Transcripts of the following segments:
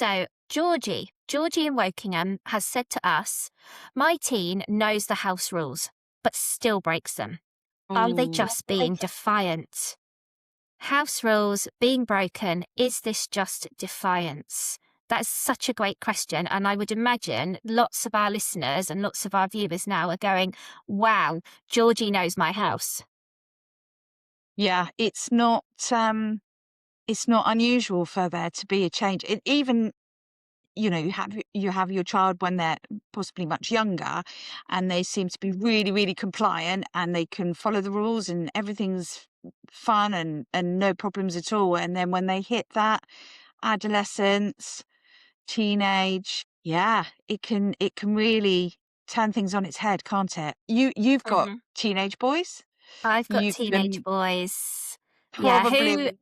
So Georgie in Wokingham has said to us, my teen knows the house rules, but still breaks them. Are they Oh, just being defiant? House rules being broken, is this just defiance? That's such a great question. And I would imagine lots of our listeners and lots of our viewers now are going, wow, Georgie knows my house. yeah, it's not unusual for there to be a change. Even, you have your child when they're possibly much younger, and they seem to be really, really compliant, and they can follow the rules, and everything's fun and no problems at all. And then when they hit that adolescence, teenage, yeah, it can really turn things on its head, can't it? You've got hmm teenage boys. I've got You teenage can boys. Yeah, probably.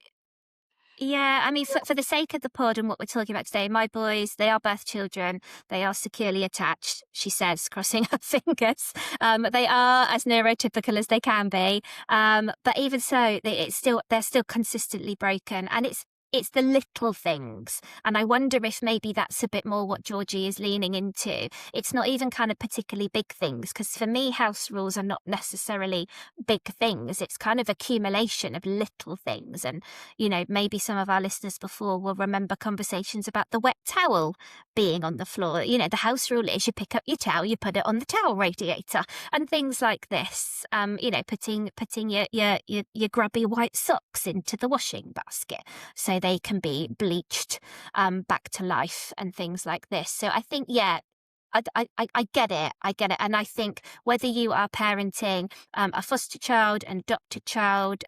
yeah, I mean, for the sake of the pod and what we're talking about today, my boys, they are birth children. They are securely attached, she says, crossing her fingers. They are as neurotypical as they can be. But even so, they're still consistently broken. And it's the little things. And I wonder if maybe that's a bit more what Georgie is leaning into. It's not even kind of particularly big things, because for me, house rules are not necessarily big things. It's kind of accumulation of little things. And maybe some of our listeners before will remember conversations about the wet towel being on the floor. The house rule is you pick up your towel, you put it on the towel radiator, and things like this. Putting your grubby white socks into the washing basket so they can be bleached back to life and things like this. So I think, yeah, I get it. I get it. And I think whether you are parenting a foster child, an adopted child,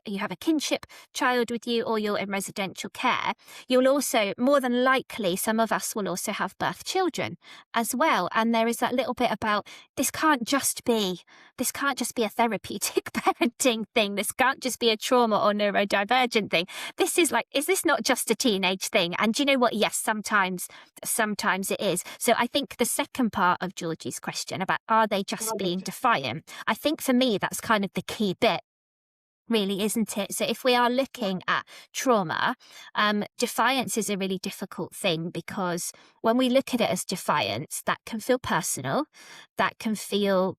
you have a kinship child with you, or you're in residential care, you'll also, more than likely, some of us will also have birth children as well. And there is that little bit about this can't just be a therapeutic parenting thing. This can't just be a trauma or neurodivergent thing. This is like, is this not just a teenage thing? And do you know what? Yes, sometimes it is. So I think the second part of Georgie's question about are they just being defiant? I think for me, that's kind of the key bit, really, isn't it? So if we are looking at trauma, defiance is a really difficult thing, because when we look at it as defiance, that can feel personal, that can feel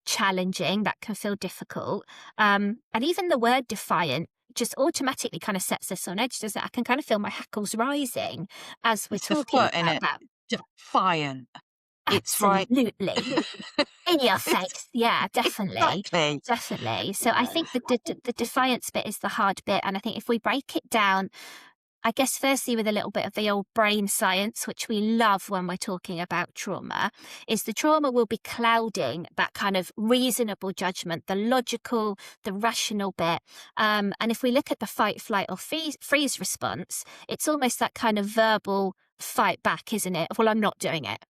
challenging, that can feel difficult. And even the word defiant just automatically kind of sets us on edge, doesn't it? I can kind of feel my hackles rising as we're It's the talking foot in about it. that. Defiant. It's right. Absolutely. In your It's face. Yeah, definitely. exactly. Definitely. So I think the defiance bit is the hard bit. And I think if we break it down, I guess firstly with a little bit of the old brain science, which we love when we're talking about trauma, is the trauma will be clouding that kind of reasonable judgment, the logical, the rational bit. And if we look at the fight, flight or freeze response, it's almost that kind of verbal fight back, isn't it? Well, I'm not doing it.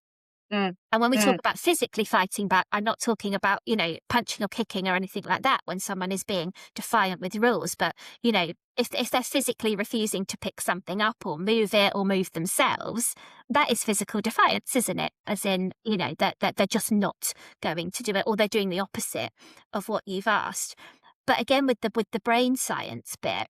Mm, And when we talk mm. about physically fighting back, I'm not talking about, punching or kicking or anything like that when someone is being defiant with rules. But, if they're physically refusing to pick something up or move it or move themselves, that is physical defiance, isn't it? As in, that they're just not going to do it, or they're doing the opposite of what you've asked. But again, with the brain science bit,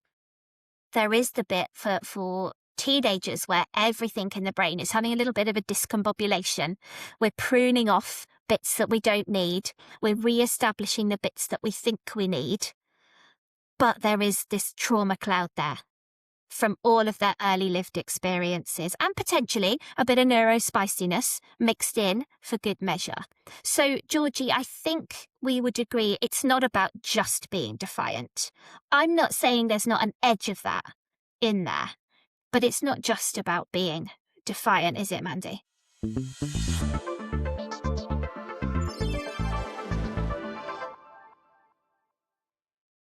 there is the bit for teenagers where everything in the brain is having a little bit of a discombobulation. We're pruning off bits that we don't need. We're re-establishing the bits that we think we need. But there is this trauma cloud there from all of their early lived experiences, and potentially a bit of neurospiciness mixed in for good measure. So, Georgie, I think we would agree it's not about just being defiant. I'm not saying there's not an edge of that in there, but it's not just about being defiant, is it, Mandie?